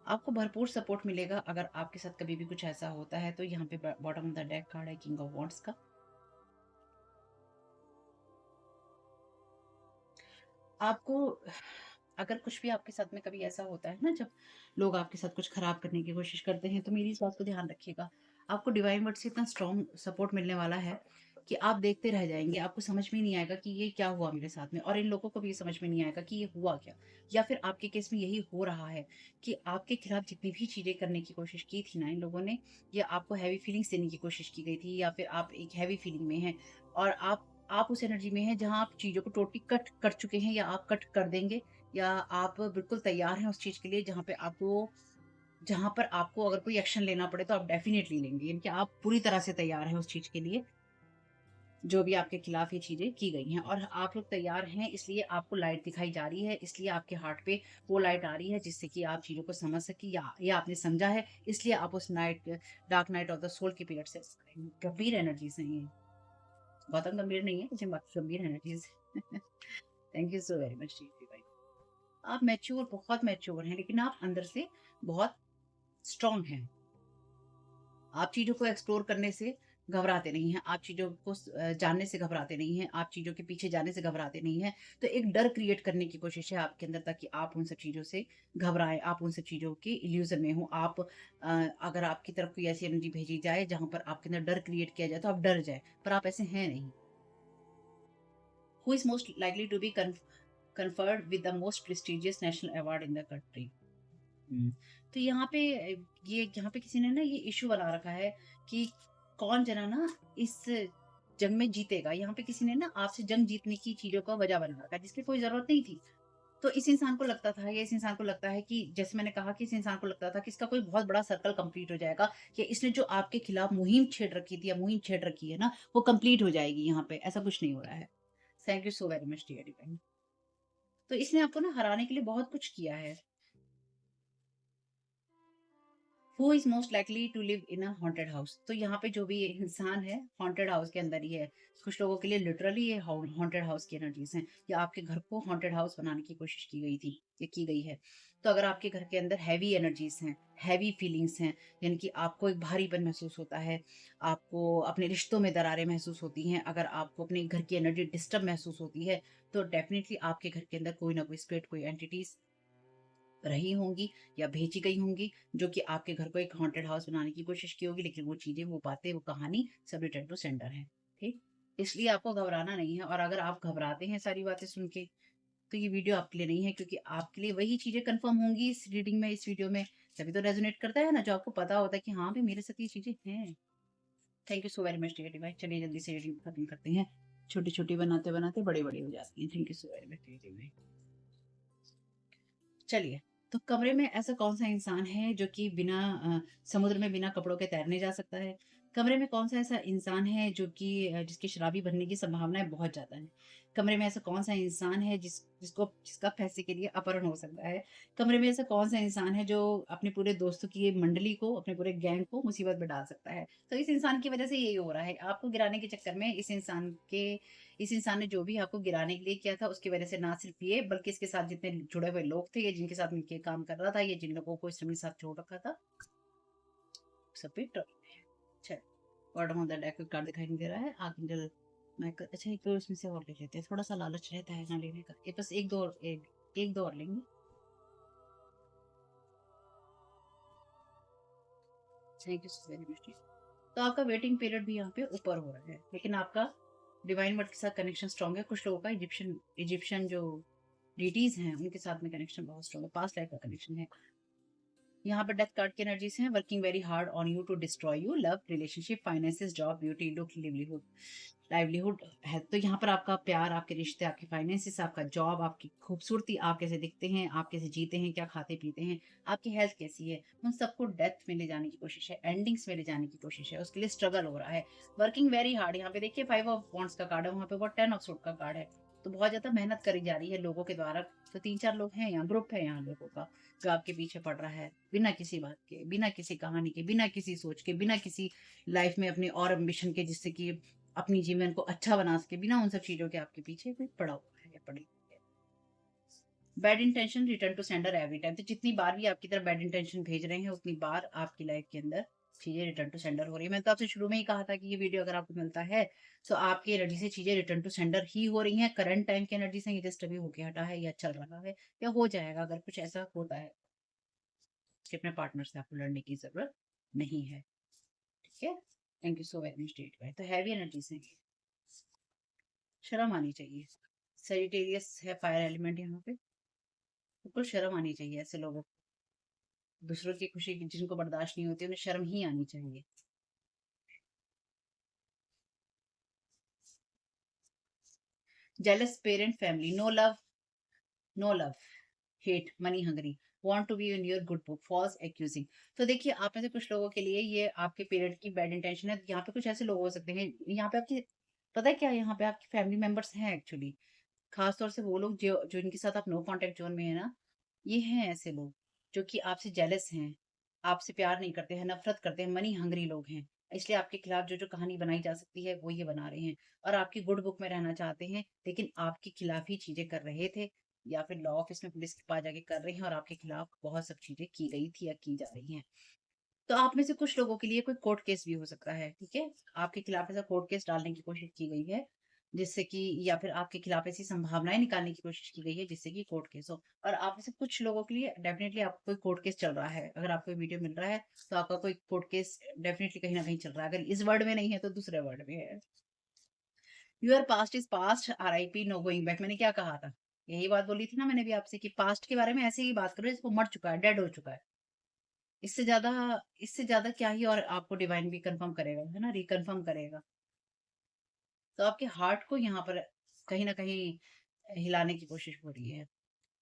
आपको भरपूर सपोर्ट मिलेगा अगर आपके साथ कभी भी कुछ ऐसा होता है। तो यहाँ पे bottom of the deck card है किंग ऑफ वॉन्ड्स का। आपको अगर कुछ भी आपके साथ में कभी ऐसा होता है ना, जब लोग आपके साथ कुछ खराब करने की कोशिश करते हैं, तो मेरी इस बात को ध्यान रखिएगा। आपको डिवाइन वर्ड से इतना स्ट्रॉन्ग सपोर्ट मिलने वाला है कि आप देखते रह जाएँगे। आपको समझ में नहीं आएगा कि ये क्या हुआ मेरे साथ में, और इन लोगों को भी ये समझ में नहीं आएगा कि ये हुआ क्या? या फिर आपके केस में यही हो रहा है कि आपके खिलाफ जितनी भी चीज़ें करने की कोशिश की थी ना इन लोगों ने, या आपको हेवी फीलिंग्स देने की कोशिश की गई थी, या फिर आप एक हेवी फीलिंग में हैं और आप उस एनर्जी में हैं जहाँ आप चीज़ों को टोटली कट कर चुके हैं, या आप कट कर देंगे, या आप बिल्कुल तैयार हैं उस चीज़ के लिए जहाँ पर आपको अगर कोई एक्शन लेना पड़े तो आप डेफ़िनिटली लेंगे। यानी कि आप पूरी तरह से तैयार हैं उस चीज़ के लिए, जो भी आपके खिलाफ ये चीज़ें की गई हैं, और आप लोग तैयार हैं, इसलिए आपको लाइट दिखाई जा रही है, इसलिए आपके हार्ट पे वो लाइट आ रही है जिससे कि आप चीज़ों को समझ सकें, या आपने समझा है, इसलिए आप उस dark night of the soul के पीरियड से गंभीर एनर्जीज़ हैं ये। गौतम गंभीर नहीं है, लेकिन बाकी गंभीर energies. Thank you so very much भाई। आप मैच्योर, बहुत मैच्योर हैं, लेकिन आप अंदर से बहुत स्ट्रॉन्ग हैं। आप चीज़ों को एक्सप्लोर करने से घबराते नहीं हैं, आप चीज़ों को जानने से घबराते नहीं हैं, आप चीज़ों के पीछे जाने से घबराते नहीं हैं। तो एक डर क्रिएट करने की कोशिश है आपके अंदर, ताकि आप उन सब चीज़ों से घबराएँ, आप उन सब चीज़ों के इल्यूज़न में हों। अगर आपकी तरफ कोई ऐसी एनर्जी भेजी जाए जहाँ पर आपके अंदर डर क्रिएट किया जाए, तो आप डर जाएँ, पर आप ऐसे हैं नहीं। Who is most likely to be conferred with the most prestigious national award in the country। हुँ। तो यहाँ पे यहाँ पे किसी ने ना ये इश्यू बना रखा है कि कौन जना ना इस जंग में जीतेगा। यहाँ पे किसी ने ना आपसे जंग जीतने की चीज़ों का वजह बना रखा है, जिसकी कोई ज़रूरत नहीं थी। तो इस इंसान को लगता था, या इस इंसान को लगता है कि, जैसे मैंने कहा कि इस इंसान को लगता था कि इसका कोई बहुत बड़ा सर्कल कंप्लीट हो जाएगा, कि इसने जो आपके खिलाफ मुहिम छेड़ रखी थी, या मुहिम छेड़ रखी है ना, वो कंप्लीट हो जाएगी यहाँ पे। ऐसा कुछ नहीं हो रहा है। Thank you so very much dear divine. तो इसने आपको ना हराने के लिए बहुत कुछ किया है। Who is most likely to live in a haunted house. तो यहाँ पे जो भी ये इंसान है, हॉन्टेड हाउस के अंदर ही है। कुछ लोगों के लिए लिटरली ये हॉन्टेड हाउस की एनर्जीज हैं, या आपके घर को हॉन्टेड हाउस बनाने की कोशिश की गई थी, या की गई है। तो अगर आपके घर के अंदर हैवी एनर्जीज हैं, हैवी फीलिंग्स हैं, यानी कि आपको एक भारीपन महसूस होता है, आपको अपने रिश्तों में दरारें महसूस होती हैं, अगर आपको अपने घर की एनर्जी डिस्टर्ब महसूस होती है, तो डेफिनेटली आपके घर के अंदर कोई ना कोई स्पिरिट, कोई एंटिटीज रही होंगी, या भेजी गई होंगी, जो कि आपके घर को एक हॉन्टेड हाउस बनाने की कोशिश की होगी, लेकिन वो चीज़ें, वो बातें, वो कहानी सब रिटर्न टू सेंडर है। ठीक? इसलिए आपको घबराना नहीं है, और अगर आप घबराते हैं सारी बातें सुन के, तो ये वीडियो आपके लिए नहीं है, क्योंकि आपके लिए वही चीज़ें कन्फर्म होंगी इस रीडिंग में, इस वीडियो में। तभी तो रेज़ोनेट करता है ना, जो आपको पता होता है कि हाँ, भई मेरे साथ ये चीज़ें हैं। Thank you so very much dear divine. चलिए जल्दी से रीडिंग खत्म करते हैं। छोटी-छोटी बनाते-बनाते बड़ी-बड़ी हो जाती हैं। Thank you so very much dear divine. चलिए, तो कमरे में ऐसा कौन-सा इंसान है जो कि समुद्र में बिना कपड़ों के तैरने जा सकता है? कमरे में कौन-सा ऐसा इंसान है जो कि जिसकी शराबी बनने की संभावनाएँ बहुत ज़्यादा हैं? कमरे में ऐसा कौन-सा इंसान है जिसका पैसे के लिए अपहरण हो सकता है? कमरे में ऐसा कौन-सा इंसान है जो अपने पूरे दोस्तों की ये मंडली को, अपने पूरे गैंग को मुसीबत में डाल सकता है? तो इस इंसान की वज़ह से यही हो रहा है। आपको गिराने के चक्कर में इस इंसान ने जो भी आपको गिराने के लिए किया था, उसकी वजह से ना सिर्फ ये, बल्कि इसके साथ जितने जुड़े हुए लोग थे, या जिनके साथ मिलके काम कर रहा था, या जिन लोगों को इसने साथ जोड़ रखा था, सब पे टर्न है। अच्छा, bottom of the deck card दिखाई नहीं दे रहा है। Archangel Michael. अच्छा, एक तो इसमें से और ले लेते हैं, थोड़ा सा लालच रहता है ना लेने का। ये बस एक दो और लेंगे। Thank you so very much. तो आपका वेटिंग पीरियड भी यहाँ पे ऊपर हो रहा है, लेकिन आपका डिवाइन वर्ड के साथ कनेक्शन स्ट्रॉन्ग है। कुछ लोगों का इजिप्शियन इजिप्शियन जो डीटीज हैं, उनके साथ में कनेक्शन बहुत स्ट्रॉन्ग है, पास्ट लाइफ का कनेक्शन है। यहाँ पर डेथ कार्ड की एनर्जीज हैं। Working very hard on you to destroy you, love, relationship, finances, job, beauty, look, livelihood, livelihood है। तो यहाँ पर आपका प्यार, आपके रिश्ते, आपके फाइनेंसेस, आपका जॉब, आपकी खूबसूरती, आप कैसे दिखते हैं, आप कैसे जीते हैं, क्या खाते पीते हैं, आपकी हेल्थ कैसी है, उन सबको डेथ में ले जाने की कोशिश है, एंडिंग्स में ले जाने की कोशिश है, उसके लिए स्ट्रगल हो रहा है। वर्किंग वेरी हार्ड, यहाँ पे देखिए 5 ऑफ वॉन्ड्स का कार्ड है, वहाँ पे वो 10 ऑफ सूट का कार्ड है। तो बहुत ज्यादा मेहनत करी जा रही है लोगों के द्वारा। तो 3-4 लोग हैं यहाँ, ग्रुप है यहाँ लोगों का, जो आपके पीछे पड़ रहा है, बिना किसी बात के, बिना किसी कहानी के, बिना किसी सोच के, बिना किसी लाइफ में अपने और एम्बिशन के, जिससे कि अपनी जीवन को अच्छा बना सके, बिना उन सब चीज़ों के आपके पीछे कोई पड़ा हुआ है या पड़ी हुई है। Bad intention return to sender every time. तो जितनी बार भी आपकी तरफ बैड इंटेंशन भेज रहे हैं, उतनी बार आपकी लाइफ के अंदर चीज़ें रिटर्न टू सेंडर हो रही है। मैंने तो आपसे शुरू में ही कहा था कि ये वीडियो अगर आपको मिलता है, तो आपकी एनर्जी से चीज़ें रिटर्न टू सेंडर ही हो रही हैं। करंट टाइम की एनर्जी से ये जस्ट अभी होके हटा है या चल रहा है या हो जाएगा अगर कुछ ऐसा होता है कि अपने पार्टनर से आपको लड़ने की ज़रूरत नहीं है। ठीक है? Thank you so very much डेट बाय। तो हैवी एनर्जी से शर्म आनी चाहिए। सेजिटेरियस है फायर एलिमेंट यहाँ पे। बिल्कुल शर्म आनी चाहिए ऐसे लोगों को। दूसरों की खुशी जिनको बर्दाश्त नहीं होती, उन्हें शर्म ही आनी चाहिए। Jealous parent family, no love, hate, money hungry, want to be in your good book, false accusing. तो देखिए, आप में से कुछ लोगों के लिए ये आपके पेरेंट की बैड इंटेंशन है। यहाँ पे कुछ ऐसे लोग हो सकते हैं, यहाँ पे आपकी, पता है क्या, यहाँ पे आपकी फैमिली मेंबर्स हैं एक्चुअली। खास तौर से वो लोग जो जो इनके साथ आप नो कांटेक्ट जोन में है ना, ये हैं ऐसे लोग जो कि आपसे जेलस हैं, आपसे प्यार नहीं करते हैं, नफरत करते हैं, मनी हंग्री लोग हैं। इसलिए आपके खिलाफ जो जो कहानी बनाई जा सकती है वो ये बना रहे हैं, और आपकी गुड बुक में रहना चाहते हैं, लेकिन आपके खिलाफ ही चीजें कर रहे थे, या फिर लॉ ऑफिस में पुलिस के पास जाके कर रहे हैं, और आपके खिलाफ बहुत सब चीजें की गई थी या की जा रही हैं। तो आप में से कुछ लोगों के लिए कोई कोर्ट केस भी हो सकता है, ठीक है? आपके खिलाफ ऐसा कोर्ट केस डालने की कोशिश की गई है, जिससे कि, या फिर आपके खिलाफ ऐसी संभावनाएँ निकालने की कोशिश की गई है, जिससे कि कोर्ट केस हो। और आप में से कुछ लोगों के लिए डेफ़िनिटली आपको कोई कोर्ट केस चल रहा है। अगर आपको ये वीडियो मिल रहा है, तो आपका कोई कोर्ट केस डेफ़िनिटली कहीं न कहीं चल रहा है। अगर इस वर्ड में नहीं है, तो दूसरे वर्ड में है। Your past is past, RIP, no going back. मैंने क्या कहा था? यही बात बोली थी ना मैंने भी आपसे कि पास्ट के बारे में ऐसे ही बात करो जैसे वो मर चुका है, डेड हो चुका है। इससे ज़्यादा इससे ज़्यादा क्या ही और आपको डिवाइन भी कंफर्म करेगा, है ना? रिकन्फर्म करेगा। तो आपके हार्ट को यहाँ पर कहीं न कहीं हिलाने की कोशिश हो रही है।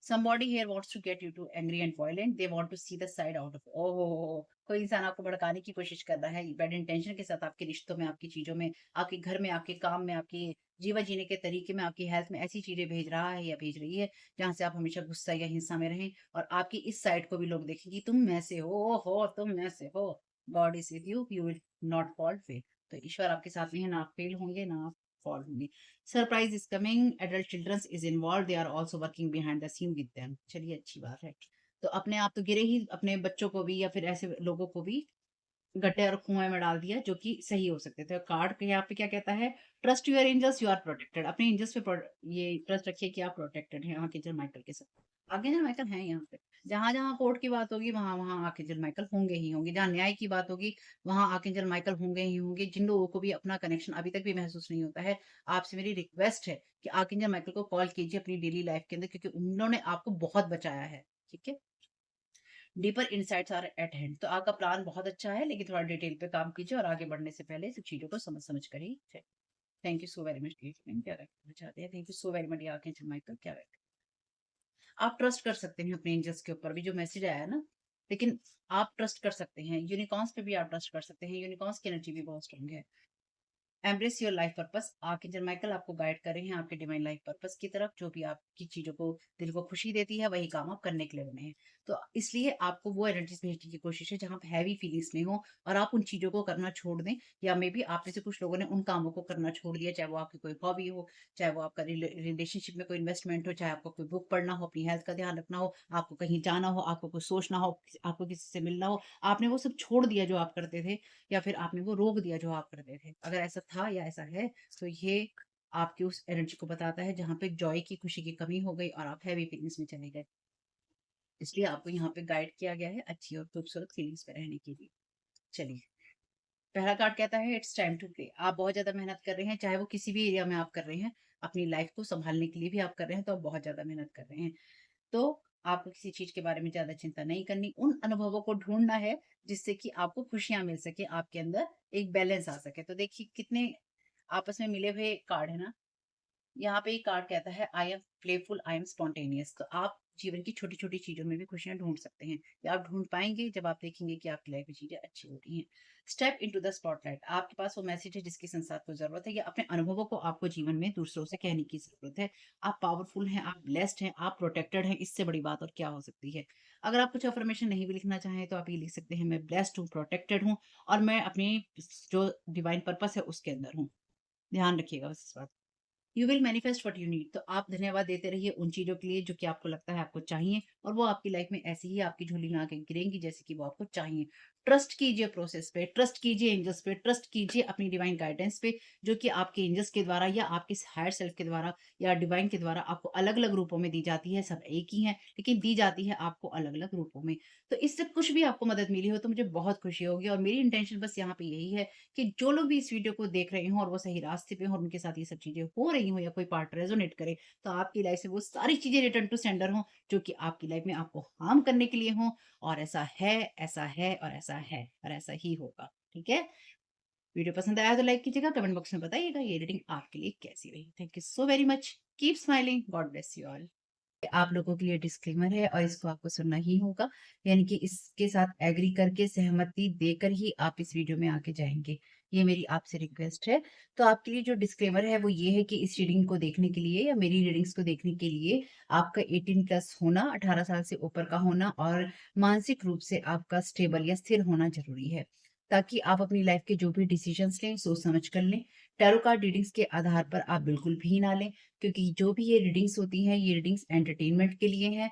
Somebody here wants to get you to angry and violent. They want to see the side out of, ओह हो! कोई इंसान आपको भड़काने की कोशिश कर रहा है, बैड इंटेंशन के साथ आपके रिश्तों में, आपकी चीज़ों में, आपके घर में, आपके काम में, आपके जीवन जीने के तरीके में, आपकी हेल्थ में ऐसी चीज़ें भेज रहा है या भेज रही है, जहाँ से आप हमेशा गुस्सा या हिंसा में रहें, और आपकी इस साइड को भी लोग देखें कि तुम ऐसे हो, ओहो! तुम ऐसे हो। God is with you will not fall fail. तो ईश्वर आपके साथ में है, ना आप फेल होंगे, ना आप फॉल होंगे। Surprise is coming, adult childrens is involve, they are also working behind the scene with them. चलिए, अच्छी बात है। तो अपने आप तो गिरे ही, अपने बच्चों को भी या फिर ऐसे लोगों को भी गड्ढे और कुएं में डाल दिया, जो कि सही हो सकते थे। कार्ड के यहाँ पे क्या कहता है? Trust your angels, you are protected. अपने एंजल्स पे ये ट्रस्ट रखिए कि आप प्रोटेक्टेड हैं आर्कएंजल माइकल के साथ। आर्कएंजल माइकल हैं यहाँ पे। जहां जहां कोर्ट की बात होगी, वहां वहां आर्कएंजल माइकल होंगे ही होंगे। जहां न्याय की बात होगी, वहां आर्कएंजल माइकल होंगे ही होंगे। जिन लोगों को भी अपना कनेक्शन अभी तक भी महसूस नहीं होता है, आपसे मेरी रिक्वेस्ट है कि आर्कएंजल माइकल को कॉल कीजिए अपनी डेली लाइफ के अंदर, क्योंकि उन्होंने आपको बहुत बचाया है। ठीक है? Deeper insights are at hand. तो आपका प्लान बहुत अच्छा है, लेकिन थोड़ा डिटेल पे काम कीजिए, और आगे बढ़ने से पहले सब चीज़ों को समझ कर ही चलिए। Thank you so very much. क्या रखना चाहते हैं? Thank you so very much archangel Michael. क्या रखना, आप ट्रस्ट कर सकते हैं अपने एंजल्स के ऊपर भी, जो मैसेज आया है ना, लेकिन आप ट्रस्ट कर सकते हैं यूनिकॉर्न्स पे भी, आप ट्रस्ट कर सकते हैं। यूनिकॉर्न्स की एनर्जी भी बहुत स्ट्रांग है। Embrace your life purpose, archangel Michael आपको गाइड कर रहे हैं आपके डिवाइन लाइफ पर्पस की तरफ। जो भी आपकी चीजों को, दिल को खुशी देती है, वही काम आप करने के लिए बने हैं। तो इसलिए आपको वो एनर्जीज भेजने की कोशिश है जहां आप हैवी फीलिंग्स में हो, और आप उन चीजों को करना छोड़ दें। या मे बी आप में से कुछ लोगों ने उन कामों को करना छोड़ दिया, चाहे वो आपकी कोई हॉबी हो, चाहे वो आपका रिलेशनशिप में कोई इन्वेस्टमेंट हो, चाहे आपको कोई बुक पढ़ना हो, अपनी हेल्थ का ध्यान रखना हो, आपको कहीं जाना हो, आपको कुछ सोचना हो, आपको किसी से मिलना हो। आपने वो सब छोड़ दिया जो आप करते थे, या फिर आपने वो रोक दिया जो आप करते थे। अगर ऐसा था या ऐसा है, तो ये आपकी उस एनर्जी को बताता है जहाँ पे जॉय की, खुशी की कमी हो गई और आप हैवी फीलिंग्स में चले गए। इसलिए आपको यहाँ पे गाइड किया गया है अच्छी और खूबसूरत फीलिंग्स में रहने के लिए। चलिए, पहला कार्ड कहता है इट्स टाइम टू प्ले। आप बहुत ज़्यादा मेहनत कर रहे हैं, चाहे वो किसी भी एरिया में आप कर रहे हैं। अपनी लाइफ को सँभालने के लिए भी आप कर रहे हैं, तो आप बहुत ज़्यादा मेहनत कर रहे हैं। तो आपको किसी चीज़ के बारे में ज़्यादा चिंता नहीं करनी। उन अनुभवों को ढूँढना है, जिससे कि आपको खुशियाँ मिल सके, आपके अंदर एक बैलेंस आ सके। तो देखिए, कितने आपस में मिले हुए कार्ड है ना। यहाँ पे एक कार्ड कहता है I am playful, I am spontaneous. तो आप जीवन की छोटी-छोटी चीज़ों में भी खुशियाँ ढूँढ सकते हैं। या आप ढूँढ पाएँगे जब आप देखेंगे कि आपकी लाइफ में चीज़ें अच्छी हो रही हैं। Step into the spotlight. आपके पास वो मैसेज है जिसकी संसार को ज़रूरत है, या अपने अनुभवों को आपको जीवन में दूसरों से कहने की ज़रूरत है। आप पावरफुल हैं, आप ब्लेस्ड हैं, आप प्रोटेक्टेड हैं, इससे बड़ी बात और क्या हो सकती है। अगर आप कुछ अफ़र्मेशन नहीं भी लिखना चाहें, तो आप ये लिख सकते हैं, मैं ब्लेस्ड हूँ, प्रोटेक्टेड हूँ, और मैं अपनी जो डिवाइन पर्पस है उसके अंदर हूँ। ध्यान रखिएगा बस इस बात। You will manifest what you need. तो आप धन्यवाद देते रहिए उन चीज़ों के लिए जो कि आपको लगता है आपको चाहिए, और वो आपकी लाइफ में ऐसे ही आपकी झोली में आके गिरेंगी जैसे कि वो आपको चाहिए। ट्रस्ट कीजिए प्रोसेस पे, ट्रस्ट कीजिए एंजल्स पे, ट्रस्ट कीजिए अपनी डिवाइन गाइडेंस पे, जो कि आपके एंजल्स के द्वारा या आपके हायर सेल्फ के द्वारा या डिवाइन के द्वारा आपको अलग-अलग रूपों में दी जाती है। सब एक ही हैं, लेकिन दी जाती है आपको अलग-अलग रूपों में। तो इससे कुछ भी आपको मदद मिली हो तो मुझे बहुत खुशी होगी, और मेरी इंटेंशन बस यहाँ पे यही है कि जो लोग भी इस वीडियो को देख रहे हों और वो सही रास्ते पे हों और उनके साथ ये सब चीज़ें हो रही हों या कोई पार्ट रेज़ोनेट करे, तो आपकी लाइफ़ से वो सारी चीज़ें रिटर्न टू सेंडर हों, जो कि आपकी लाइफ़ में आपको हार्म करने के लिए हों, और ऐसा है और ऐसा है और ऐसा ही होगा। ठीक है? वीडियो पसंद आया तो लाइक कीजिएगा, कमेंट बॉक्स में बताइएगा ये रीडिंग आपके लिए कैसी रही। Thank you so very much. Keep smiling. God bless you all. आप लोगों के लिए डिस्क्लेमर है और इसको आपको सुनना ही होगा, यानी कि इसके साथ एग्री करके सहमति देकर ही आप इस वीडियो में आगे जाएंगे। ये मेरी आपसे रिक्वेस्ट है। तो आपके लिए जो डिस्क्लेमर है वो ये है कि इस रीडिंग को देखने के लिए या मेरी रीडिंग्स को देखने के लिए आपका 18 प्लस होना, 18 साल से ऊपर का होना और मानसिक रूप से आपका स्टेबल या स्थिर होना जरूरी है, ताकि आप अपनी लाइफ के जो भी डिसीजंस लें सोच समझ कर लें। टैरो कार्ड रीडिंग्स के आधार पर आप बिल्कुल भी ना लें, क्योंकि जो भी ये रीडिंग्स होती हैं, ये रीडिंग्स एंटरटेनमेंट के लिए हैं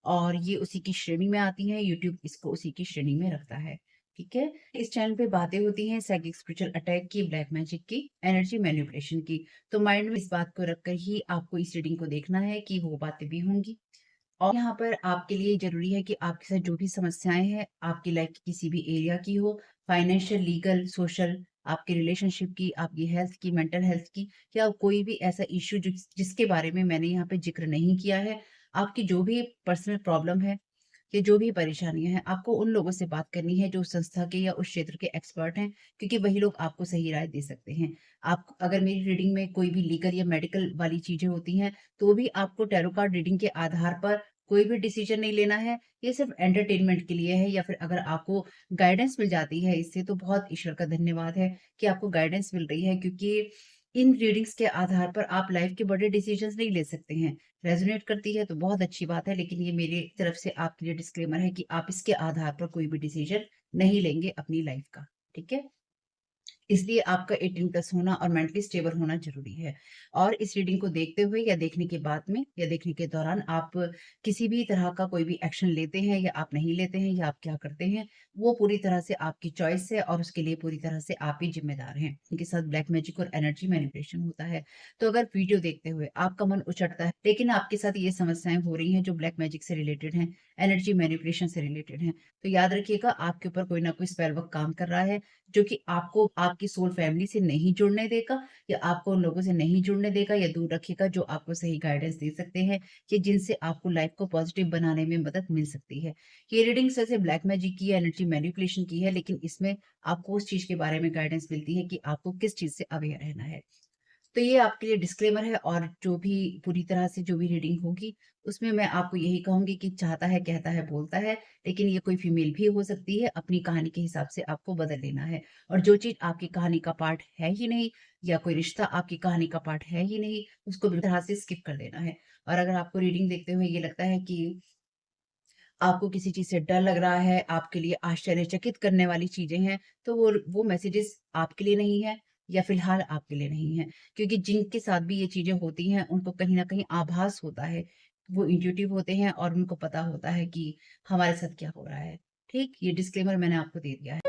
और ये उसी की श्रेणी में आती हैं। यूट्यूब इसको उसी की श्रेणी में रखता है। ठीक है? इस चैनल पे बातें होती हैं साइकिक स्पिरिचुअल अटैक की, ब्लैक मैजिक की, एनर्जी मैनिपुलेशन की। तो माइंड में इस बात को रखकर ही आपको इस रीडिंग को देखना है कि वो बातें भी होंगी। और यहाँ पर आपके लिए ज़रूरी है कि आपके साथ जो भी समस्याएँ हैं, आपकी लाइफ़ की किसी भी एरिया की हो, फाइनेंशियल, लीगल, सोशल, आपके रिलेशनशिप की, आपकी हेल्थ की, मेंटल हेल्थ की, या कोई भी ऐसा इश्यू जिसके बारे में मैंने यहाँ पे ज़िक्र नहीं किया है, आपकी जो भी पर्सनल प्रॉब्लम है, या जो भी परेशानियाँ हैं, आपको उन लोगों से बात करनी है जो उस संस्था के या उस क्षेत्र के एक्सपर्ट हैं, क्योंकि वही लोग आपको सही राय दे सकते हैं। आप अगर मेरी रीडिंग में कोई भी लीगल या मेडिकल वाली चीज़ें होती हैं, तो भी आपको टैरो कार्ड रीडिंग के आधार पर कोई भी डिसीजन नहीं लेना है। ये सिर्फ़ एंटरटेनमेंट के लिए है, या फिर अगर आपको गाइडेंस मिल जाती है इससे, तो बहुत ईश्वर का धन्यवाद है कि आपको गाइडेंस मिल रही है, क्योंकि इन रीडिंग्स के आधार पर आप लाइफ़ के बड़े डिसीजंस नहीं ले सकते हैं। रेज़ोनेट करती है तो बहुत अच्छी बात है, लेकिन ये मेरी तरफ से आपके लिए डिस्क्लेमर है कि आप इसके आधार पर कोई भी डिसीजन नहीं लेंगे अपनी लाइफ़ का। ठीक है? इसलिए आपका 18 प्लस होना और मेंटली स्टेबल होना ज़रूरी है। और इस रीडिंग को देखते हुए या देखने के बाद में या देखने के दौरान आप किसी भी तरह का कोई भी एक्शन लेते हैं या आप नहीं लेते हैं या आप क्या करते हैं, वो पूरी तरह से आपकी चॉइस है और उसके लिए पूरी तरह से आप ही ज़िम्मेदार हैं। इनके साथ ब्लैक मैजिक और एनर्जी मैनिपुलेशन होता है। तो अगर वीडियो देखते हुए आपका मन उचटता है, लेकिन आपके साथ ये समस्याएँ हो रही हैं जो ब्लैक मैजिक से रिलेटेड हैं, एनर्जी मैनिपुलेशन से रिलेटेड हैं, तो याद रखिएगा आपके ऊपर कोई ना कोई स्पेल वर्क काम कर रहा है, जो कि आपको आपकी सोल फैमिली से नहीं जुड़ने देगा, या आपको उन लोगों से नहीं जुड़ने देगा या दूर रखेगा जो आपको सही गाइडेंस दे सकते हैं, कि जिनसे आपको लाइफ को पॉजिटिव बनाने में मदद मिल सकती है। ये रीडिंग्स वैसे ब्लैक मैजिक की है, एनर्जी मैनिपुलेशन की है, लेकिन इसमें आपको उस चीज़ के बारे में गाइडेंस मिलती है कि आपको किस चीज़ से अवेयर रहना है। तो ये आपके लिए डिस्क्लेमर है, और जो भी पूरी तरह से जो भी रीडिंग होगी, उसमें मैं आपको यही कहूँगी कि चाहता है, कहता है, बोलता है, लेकिन ये कोई फीमेल भी हो सकती है, अपनी कहानी के हिसाब से आपको बदल लेना है। और जो चीज़ आपकी कहानी का पार्ट है ही नहीं, या कोई रिश्ता आपकी कहानी का पार्ट है ही नहीं, उसको बिल्कुल तरह से स्किप कर देना है। और अगर आपको रीडिंग देखते हुए ये लगता है कि आपको किसी चीज़ से डर लग रहा है, आपके लिए आश्चर्यचकित करने वाली चीज़ें हैं, तो वो मैसेजेस आपके लिए नहीं है, या फ़िलहाल आपके लिए नहीं है। क्योंकि जिनके साथ भी ये चीज़ें होती हैं, उनको कहीं न कहीं आभास होता है। वो इंट्यूटिव होते हैं और उनको पता होता है कि हमारे साथ क्या हो रहा है। ठीक? ये डिस्क्लेमर मैंने आपको दे दिया है।